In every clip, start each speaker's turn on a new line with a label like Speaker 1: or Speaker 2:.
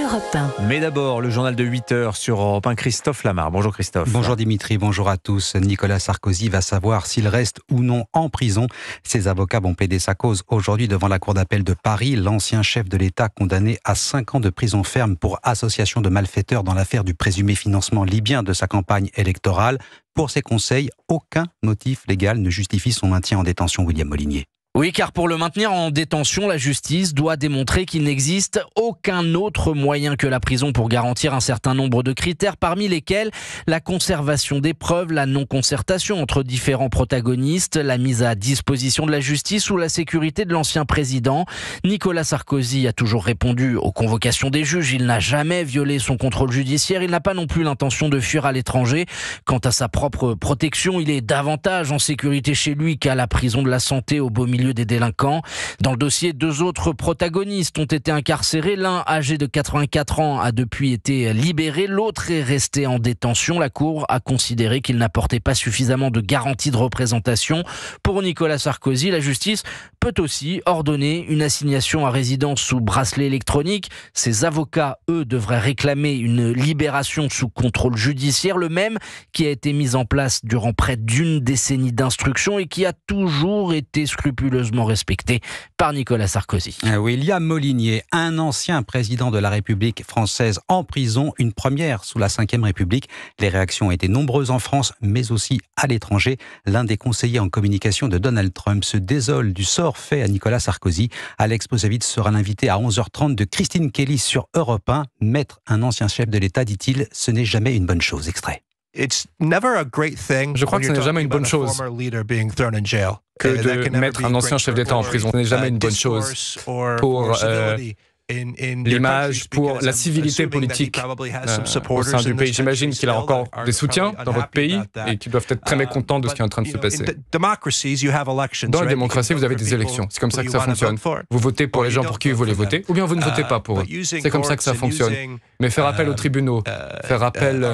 Speaker 1: Europe 1.
Speaker 2: Mais d'abord, le journal de 8h sur Europe 1, Christophe Lamar. Bonjour Christophe.
Speaker 3: Bonjour Dimitri, bonjour à tous. Nicolas Sarkozy va savoir s'il reste ou non en prison. Ses avocats vont plaider sa cause aujourd'hui devant la cour d'appel de Paris. L'ancien chef de l'État condamné à 5 ans de prison ferme pour association de malfaiteurs dans l'affaire du présumé financement libyen de sa campagne électorale. Pour ses conseils, aucun motif légal ne justifie son maintien en détention, William Molinier.
Speaker 4: Oui, car pour le maintenir en détention, la justice doit démontrer qu'il n'existe aucun autre moyen que la prison pour garantir un certain nombre de critères, parmi lesquels la conservation des preuves, la non-concertation entre différents protagonistes, la mise à disposition de la justice ou la sécurité de l'ancien président. Nicolas Sarkozy a toujours répondu aux convocations des juges. Il n'a jamais violé son contrôle judiciaire. Il n'a pas non plus l'intention de fuir à l'étranger. Quant à sa propre protection, il est davantage en sécurité chez lui qu'à la prison de la Santé au beau milieu des délinquants. Dans le dossier, 2 autres protagonistes ont été incarcérés. L'un, âgé de 84 ans, a depuis été libéré. L'autre est resté en détention. La Cour a considéré qu'il n'apportait pas suffisamment de garanties de représentation. Pour Nicolas Sarkozy, la justice peut aussi ordonner une assignation à résidence sous bracelet électronique. Ses avocats, eux, devraient réclamer une libération sous contrôle judiciaire, le même qui a été mis en place durant près d'une décennie d'instruction et qui a toujours été scrupuleusement respecté par Nicolas Sarkozy.
Speaker 3: William Molinier, un ancien président de la République française en prison, une première sous la Ve République. Les réactions ont été nombreuses en France, mais aussi à l'étranger. L'un des conseillers en communication de Donald Trump se désole du sort fait à Nicolas Sarkozy. Alex Posavitz sera l'invité à 11h30 de Christine Kelly sur Europe 1. Mettre un ancien chef de l'État, dit-il, ce n'est jamais une bonne chose. Extrait.
Speaker 5: Je crois que ce n'est jamais une bonne chose que de mettre un ancien chef d'État en prison. Ce n'est jamais une bonne chose pour l'image, pour la civilité politique au sein du pays. J'imagine qu'il a encore des soutiens dans votre pays et qu'ils doivent être très mécontents de ce qui est en train de se passer. Dans la démocratie, vous avez des élections. C'est comme ça que ça fonctionne. Vous votez pour les gens pour qui vous voulez voter, ou bien vous ne votez pas pour eux. C'est comme ça que ça fonctionne. Mais faire appel aux tribunaux, faire appel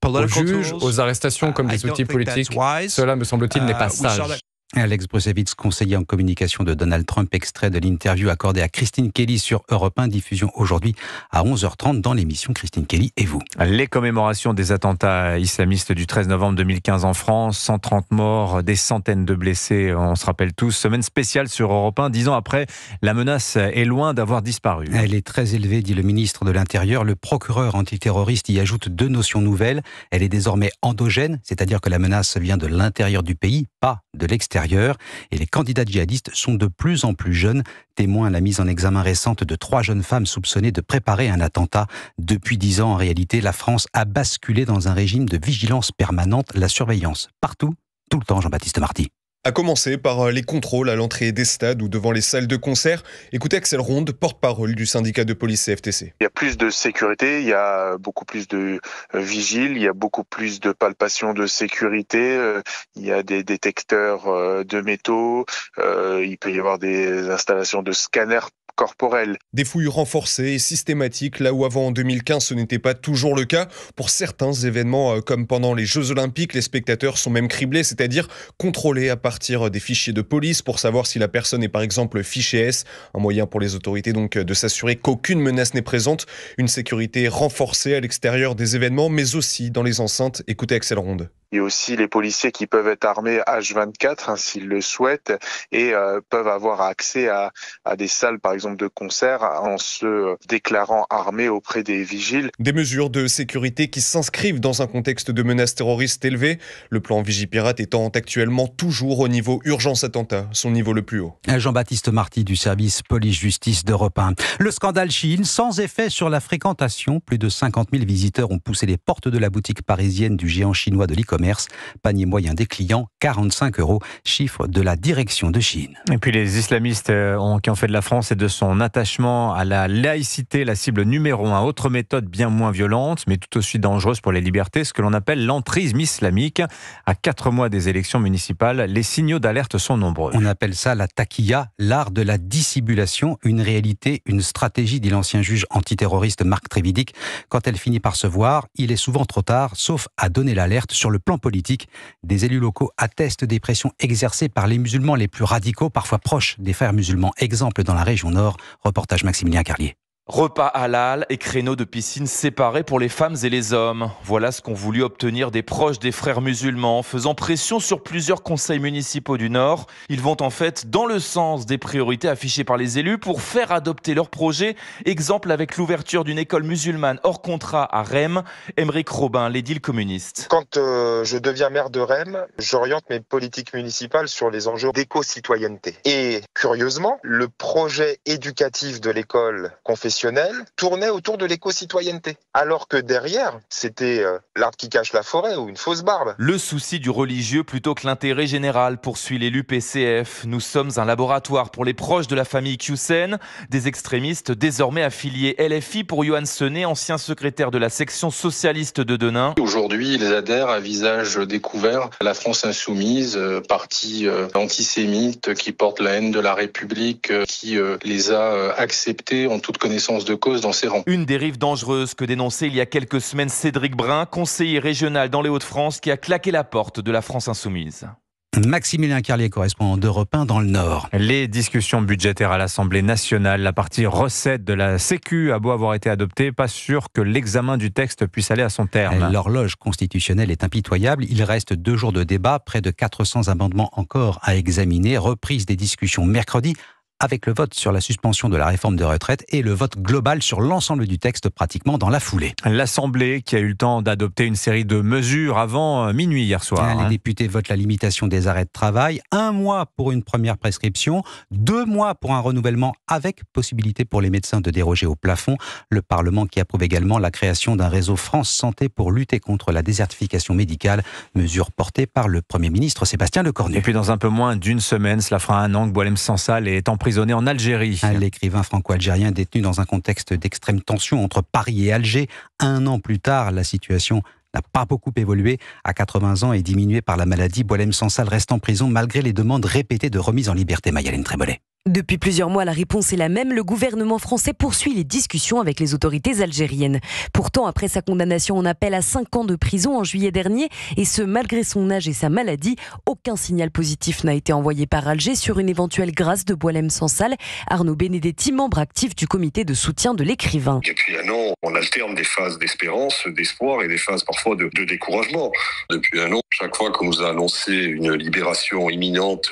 Speaker 5: aux juges, aux arrestations comme des outils politiques, cela, me semble-t-il, n'est pas sage.
Speaker 3: Alex Posavitz, conseiller en communication de Donald Trump, extrait de l'interview accordée à Christine Kelly sur Europe 1, diffusion aujourd'hui à 11h30 dans l'émission Christine Kelly et vous.
Speaker 2: Les commémorations des attentats islamistes du 13 novembre 2015 en France, 130 morts, des centaines de blessés, on se rappelle tous. Semaine spéciale sur Europe 1, 10 ans après, la menace est loin d'avoir disparu.
Speaker 3: Elle est très élevée, dit le ministre de l'Intérieur. Le procureur antiterroriste y ajoute 2 notions nouvelles. Elle est désormais endogène, c'est-à-dire que la menace vient de l'intérieur du pays, pas de l'extérieur. Et les candidats djihadistes sont de plus en plus jeunes. Témoin la mise en examen récente de 3 jeunes femmes soupçonnées de préparer un attentat. Depuis 10 ans, en réalité, la France a basculé dans un régime de vigilance permanente, la surveillance partout, tout le temps, Jean-Baptiste Marty.
Speaker 6: À commencer par les contrôles à l'entrée des stades ou devant les salles de concert. Écoutez Axel Ronde, porte-parole du syndicat de police CFTC.
Speaker 7: Il y a plus de sécurité, il y a beaucoup plus de vigiles, il y a beaucoup plus de palpations de sécurité, il y a des détecteurs de métaux, il peut y avoir des installations de scanners corporels.
Speaker 6: Des fouilles renforcées et systématiques, là où avant en 2015 ce n'était pas toujours le cas. Pour certains événements comme pendant les Jeux Olympiques, les spectateurs sont même criblés, c'est-à-dire contrôlés à partir des fichiers de police pour savoir si la personne est par exemple fichée S. Un moyen pour les autorités donc de s'assurer qu'aucune menace n'est présente. Une sécurité renforcée à l'extérieur des événements, mais aussi dans les enceintes. Écoutez Axel Ronde.
Speaker 7: Il y a aussi les policiers qui peuvent être armés H24 s'ils le souhaitent et peuvent avoir accès à des salles par exemple de concert en se déclarant armés auprès des vigiles.
Speaker 6: Des mesures de sécurité qui s'inscrivent dans un contexte de menaces terroristes élevées. Le plan Vigipirate étant actuellement toujours au niveau urgence attentat, son niveau le plus haut.
Speaker 3: Jean-Baptiste Marty du service police-justice d'Europe 1. Le scandale Shein sans effet sur la fréquentation. Plus de 50 000 visiteurs ont poussé les portes de la boutique parisienne du géant chinois de l'e-commerce. Panier moyen des clients, 45 €, chiffre de la direction de Shein.
Speaker 2: Et puis les islamistes qui ont fait de la France et de son attachement à la laïcité la cible numéro 1. Autre méthode bien moins violente, mais tout aussi dangereuse pour les libertés, ce que l'on appelle l'entrisme islamique. À 4 mois des élections municipales, les signaux d'alerte sont nombreux.
Speaker 3: On appelle ça la taquilla, l'art de la dissimulation, une réalité, une stratégie, dit l'ancien juge antiterroriste Marc Trévidic. Quand elle finit par se voir, il est souvent trop tard, sauf à donner l'alerte sur le plan politique. Des élus locaux attestent des pressions exercées par les musulmans les plus radicaux, parfois proches des frères musulmans. Exemple dans la région Nord, reportage Maximilien Carlier.
Speaker 1: Repas halal et créneaux de piscine séparés pour les femmes et les hommes. Voilà ce qu'ont voulu obtenir des proches des frères musulmans, faisant pression sur plusieurs conseils municipaux du Nord. Ils vont en fait dans le sens des priorités affichées par les élus pour faire adopter leur projet. Exemple avec l'ouverture d'une école musulmane hors contrat à Rem. Aymeric Robin, l'édile communiste.
Speaker 8: Quand je deviens maire de Rem, j'oriente mes politiques municipales sur les enjeux d'éco-citoyenneté. Et curieusement, le projet éducatif de l'école confessionnelle tournait autour de l'éco-citoyenneté. Alors que derrière, c'était l'arbre qui cache la forêt ou une fausse barbe.
Speaker 1: Le souci du religieux plutôt que l'intérêt général, poursuit l'élu PCF. Nous sommes un laboratoire pour les proches de la famille Qsen, des extrémistes désormais affiliés LFI pour Yohann Senet, ancien secrétaire de la section socialiste de Denain.
Speaker 9: Aujourd'hui, ils adhèrent à visage découvert à la France insoumise, parti antisémite qui porte la haine de la République, qui les a acceptés en toute connaissance de cause dans ses rangs.
Speaker 1: Une dérive dangereuse que dénonçait il y a quelques semaines Cédric Brun, conseiller régional dans les Hauts-de-France, qui a claqué la porte de la France insoumise.
Speaker 3: Maximilien Carlier, correspondant d'Europe 1 dans le Nord.
Speaker 2: Les discussions budgétaires à l'Assemblée nationale, la partie recettes de la Sécu a beau avoir été adoptée, pas sûr que l'examen du texte puisse aller à son terme.
Speaker 3: L'horloge constitutionnelle est impitoyable. Il reste 2 jours de débat, près de 400 amendements encore à examiner. Reprise des discussions mercredi, avec le vote sur la suspension de la réforme des retraites et le vote global sur l'ensemble du texte pratiquement dans la foulée.
Speaker 2: L'Assemblée qui a eu le temps d'adopter une série de mesures avant minuit hier soir.
Speaker 3: Les députés votent la limitation des arrêts de travail, 1 mois pour une première prescription, 2 mois pour un renouvellement avec possibilité pour les médecins de déroger au plafond. Le Parlement qui approuve également la création d'un réseau France Santé pour lutter contre la désertification médicale, mesure portée par le Premier ministre Sébastien Lecornu.
Speaker 2: Et puis dans un peu moins d'une semaine, cela fera 1 an que Boualem Sansal est emprisonné en Algérie.
Speaker 3: L'écrivain franco-algérien détenu dans un contexte d'extrême tension entre Paris et Alger. 1 an plus tard, la situation n'a pas beaucoup évolué. À 80 ans et diminué par la maladie, Boualem Sansal reste en prison malgré les demandes répétées de remise en liberté. Mayalène Trémollet.
Speaker 10: Depuis plusieurs mois, la réponse est la même. Le gouvernement français poursuit les discussions avec les autorités algériennes. Pourtant, après sa condamnation en appel à 5 ans de prison en juillet dernier, et ce malgré son âge et sa maladie, aucun signal positif n'a été envoyé par Alger sur une éventuelle grâce de Boualem Sansal. Arnaud Benedetti, membre actif du comité de soutien de l'écrivain.
Speaker 11: Depuis 1 an, on alterne des phases d'espérance, d'espoir et des phases parfois de découragement. Depuis 1 an, chaque fois qu'on nous a annoncé une libération imminente,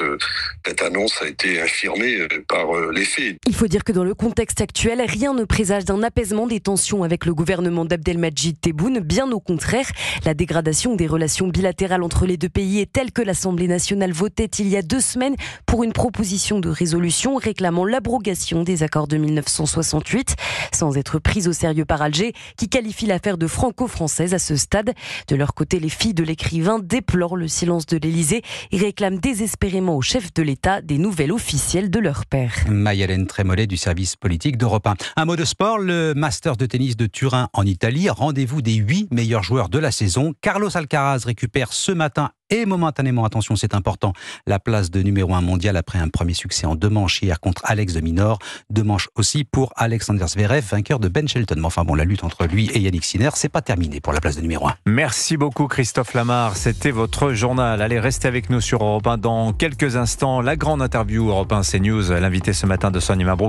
Speaker 11: cette annonce a été infirmée par les faits.
Speaker 10: Il faut dire que dans le contexte actuel, rien ne présage d'un apaisement des tensions avec le gouvernement d'Abdelmadjid Tebboune. Bien au contraire, la dégradation des relations bilatérales entre les deux pays est telle que l'Assemblée nationale votait il y a 2 semaines pour une proposition de résolution réclamant l'abrogation des accords de 1968, sans être prise au sérieux par Alger, qui qualifie l'affaire de franco-française à ce stade. De leur côté, les filles de l'écrivain déplorent le silence de l'Élysée et réclament désespérément au chef de l'État des nouvelles officielles de leur père.
Speaker 3: Mayalène Trémollet du service politique d'Europe 1. Un mot de sport, le Masters de tennis de Turin en Italie. Rendez-vous des 8 meilleurs joueurs de la saison. Carlos Alcaraz récupère ce matin et momentanément, attention c'est important, la place de numéro 1 mondial après un premier succès en 2 manches hier contre Alex de Minaur. 2 manches aussi pour Alexander Zverev, vainqueur de Ben Shelton. Mais enfin bon, la lutte entre lui et Yannick Sinner, c'est pas terminé pour la place de numéro 1.
Speaker 2: Merci beaucoup Christophe Lamar, c'était votre journal. Allez, restez avec nous sur Europe 1 dans quelques instants. La grande interview Europe 1 CNews, l'invité ce matin de Sonia Mabrouk.